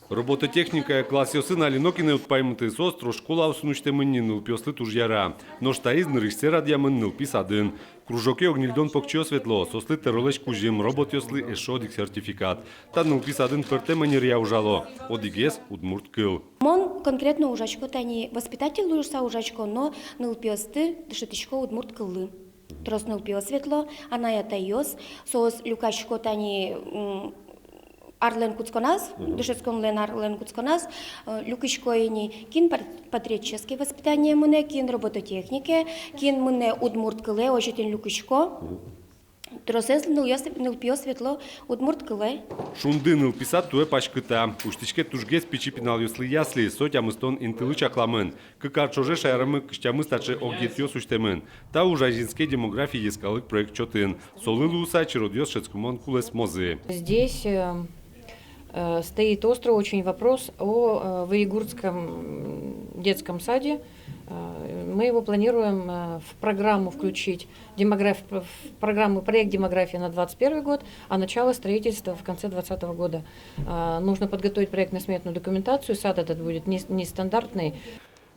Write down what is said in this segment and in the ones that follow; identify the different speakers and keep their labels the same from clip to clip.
Speaker 1: Робототехника класс сына Алинокина утпаймыты состро школа усунучте мыннил пёслы тужьяра. Но штаиз нырышсе радиамыннил писадын. Кружоке огнильдон покчо светло, сослы теролеш кужим, робот ёслы эшодик сертификат. Таднил писадын перте манерия ужало. Одигес удмурт кыл.
Speaker 2: Мон конкретно ужачко тани воспитатель лужса ужачко, но ныл пёсты дышетичко удмурт кылы. Трос ныл пёс светло, аная тайос, сос люкачко тани Арлен Куцконас, дышецкон лен Арлен Куцконас, люкичкоини кин патриотическое воспитание муне, кин робототехнике, кин муне удмурт кыле, ожитин люкичко. Тросес ныл пьё светло удмурт кыле.
Speaker 1: Шунды ныл писат туе пашкыта. Уштичке тужгес пичи пинал ёслы ясли, сотямыстон интылы чакламын. Кыкарчоже шайрымы кыштямыс тачы огет ёс уштемын. Та ужайжинске демографии ескалык проект чотын. Солы луса чиродёс шецкумон кулес мозы.
Speaker 3: Здесь стоит острый очень вопрос о Воегурском детском саде. Мы его планируем в программу включить, в программу проект демографии на 2021 год, а начало строительства в конце 2020 года. Нужно подготовить проектно-сметную документацию, сад этот будет нестандартный.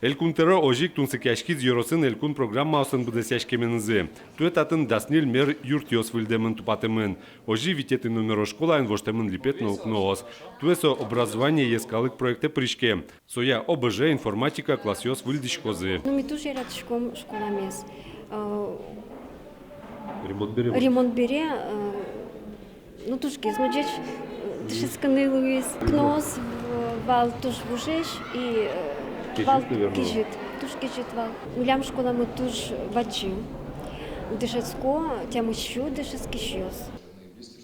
Speaker 1: Элькунтеро ожик тунсыкяшкиз йоросын элькун программа осын бдесяшкеменызы. Туэтатын даснил мер юртиос вильдемын тупатымын. Ожи витеты номеро школайн воштемын липет наукноос. Туэсо образование ескалык проекте пришке. Соя ОБЖ информатика классиос вильдишкозы.
Speaker 4: Ну, ми тоже рад школа мес.
Speaker 1: Ремонт берем.
Speaker 4: Ремонт бере. Ну, тоже смотреть, дышесканы Луис, кнос, вал тоже вужеш и вал кижит. Туж кижит вал. Улям школа мы туж вачим. Дышецко, тем еще дышескищёс.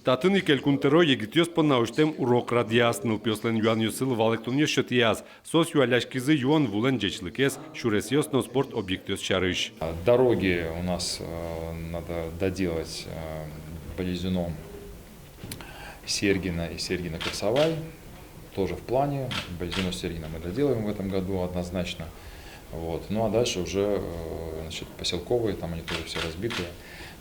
Speaker 1: Татын и келькунтеро егитёс по научтем урок радиас ныл пёслен юан юсыл валектон ёшётияс. Сос юаляшкизы юан вулен джечлыкес шуресёс но спорт объектёс чарыш.
Speaker 5: Дороги у нас надо доделать Болезюном, Сергина и Сергина-Курсовай. Тоже в плане. Болезюно-Сергина мы доделаем в этом году однозначно. Вот. Ну а дальше уже значит, поселковые, там они тоже все разбитые.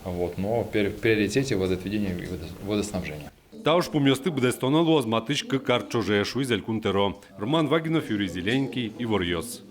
Speaker 5: Вот. Но в приоритете водоотведения и водоснабжения.
Speaker 1: Тауш помёсты бдестонало азматышка карчоже шуизель кунтеро. Роман Вагинов, Юрий Зеленький и Ворьёс.